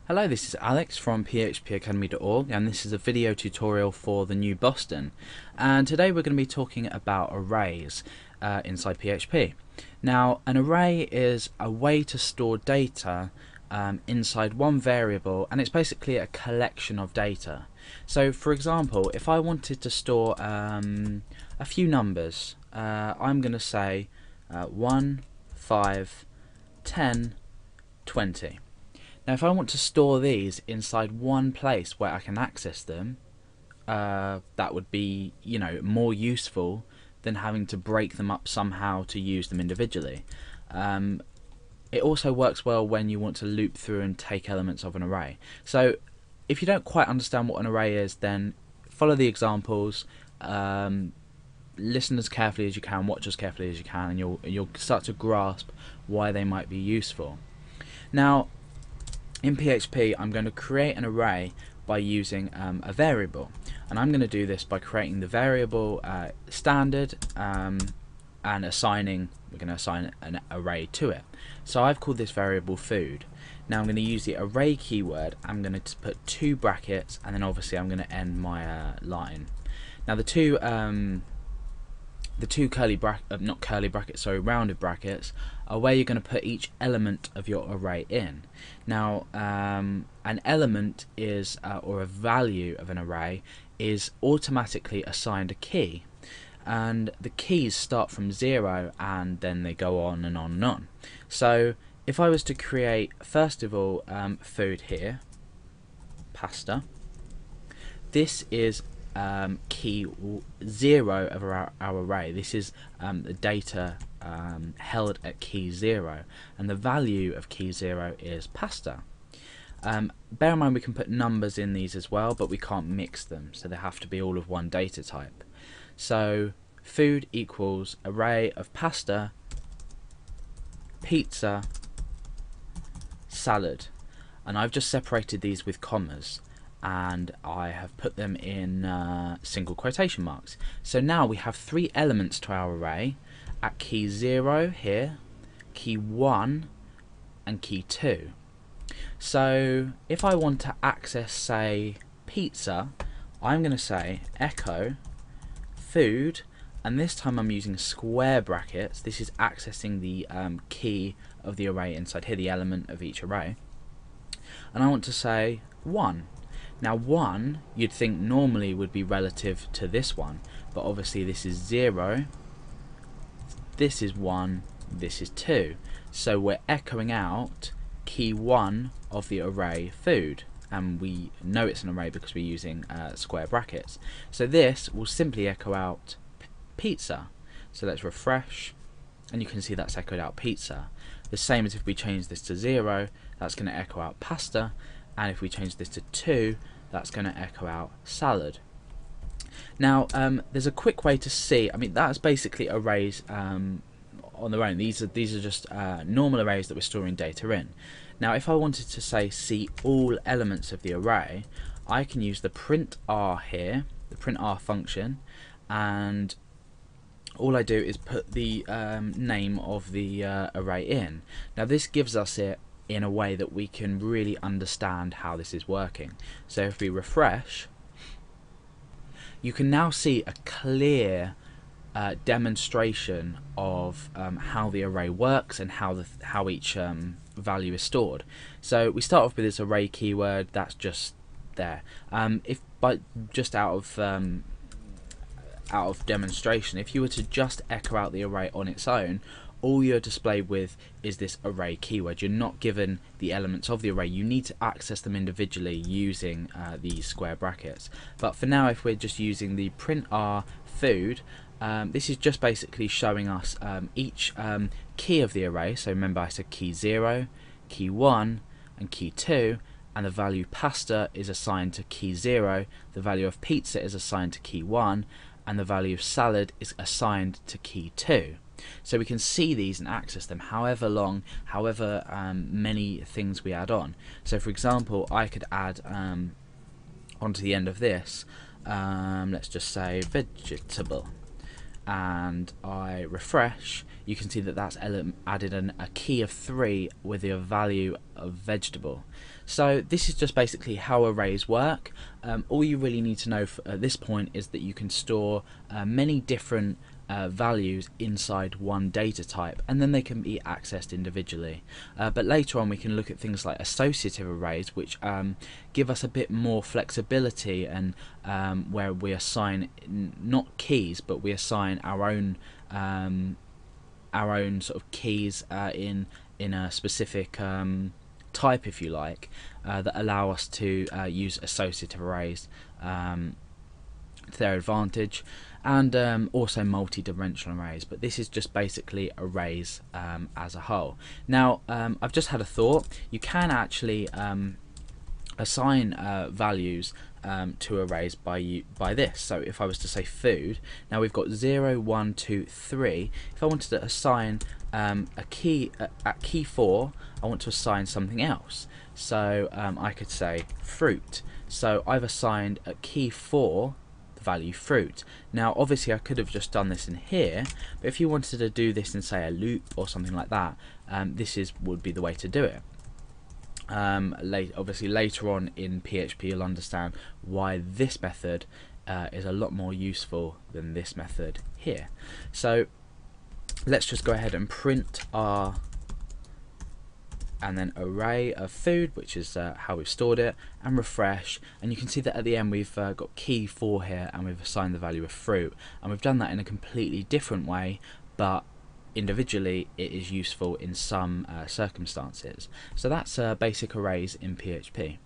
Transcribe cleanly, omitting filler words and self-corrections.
Hello, this is Alex from phpacademy.org, and this is a video tutorial for the new Boston. And today we're going to be talking about arrays inside PHP. Now, an array is a way to store data inside one variable, and it's basically a collection of data. So, for example, if I wanted to store a few numbers, I'm going to say 1, 5, 10, 20. Now if I want to store these inside one place where I can access them, that would be, more useful than having to break them up somehow to use them individually. It also works well when you want to loop through and take elements of an array. So if you don't quite understand what an array is, then follow the examples, listen as carefully as you can, watch as carefully as you can, and you'll start to grasp why they might be useful. Now, in PHP, I'm going to create an array by using a variable, and I'm going to do this by creating the variable standard and we're going to assign an array to it. So I've called this variable food. Now I'm going to use the array keyword. I'm going to put 2 brackets, and then obviously I'm going to end my line. Now the two rounded brackets are where you're going to put each element of your array in. Now, an element is, or a value of an array, is automatically assigned a key, and the keys start from 0 and then they go on and on and on. So if I was to create, first of all, food here, pasta, this is key 0 of our array. This is the data held at key 0, and the value of key 0 is pasta. Bear in mind we can put numbers in these as well, but we can't mix them, so they have to be all of one data type. So food equals array of pasta, pizza, salad, and I've just separated these with commas, and I have put them in single quotation marks. So now we have 3 elements to our array at key 0 here, key 1 and key 2. So if I want to access, say, pizza, I'm going to say echo food, and this time I'm using square brackets. This is accessing the key of the array inside here, the element of each array, and I want to say 1. Now 1 you'd think normally would be relative to this one, but obviously this is 0, this is 1, this is 2. So we're echoing out key 1 of the array food, and we know it's an array because we're using square brackets. So this will simply echo out pizza. So let's refresh, and you can see that's echoed out pizza. The same as if we change this to 0, that's going to echo out pasta, and if we change this to 2, that's going to echo out salad. Now there's a quick way to see, that's basically arrays on their own. These are just normal arrays that we're storing data in. Now if I wanted to say see all elements of the array, I can use the print r here, the print r function, and all I do is put the name of the array in. Now this gives us it in a way that we can really understand how this is working. So if we refresh, you can now see a clear demonstration of how the array works and how each value is stored. So we start off with this array keyword, that's just there. Just out of demonstration, if you were to just echo out the array on its own, all you're displayed with is this array keyword. You're not given the elements of the array. You need to access them individually using these square brackets. But for now, if we're just using the print r food, this is just basically showing us each key of the array. So remember I said key 0, key 1 and key 2, and the value pasta is assigned to key 0, the value of pizza is assigned to key 1, and the value of salad is assigned to key 2. So we can see these and access them however many things we add on. So for example, I could add onto the end of this, let's just say vegetable, and I refresh, you can see that that's added a key of 3 with a value of vegetable. So this is just basically how arrays work. All you really need to know at this point is that you can store many different values inside one data type, and then they can be accessed individually. But later on we can look at things like associative arrays, which give us a bit more flexibility, and where we assign not keys, but we assign our own sort of keys in a specific type, if you like, that allow us to use associative arrays to their advantage, and also multi-dimensional arrays. But this is just basically arrays as a whole. Now I've just had a thought. You can actually assign values to arrays by this. So if I was to say food, now we've got 0, 1, 2, 3. If I wanted to assign a key at key 4, I want to assign something else. So I could say fruit. So I've assigned at key 4 the value fruit. Now obviously I could have just done this in here, but if you wanted to do this in, say, a loop or something like that, this would be the way to do it. Obviously later on in PHP you'll understand why this method is a lot more useful than this method here. So let's just go ahead and print our and then array of food, which is how we've stored it, and refresh, and you can see that at the end we've got key 4 here, and we've assigned the value of fruit, and we've done that in a completely different way, but individually it is useful in some circumstances. So that's basic arrays in PHP.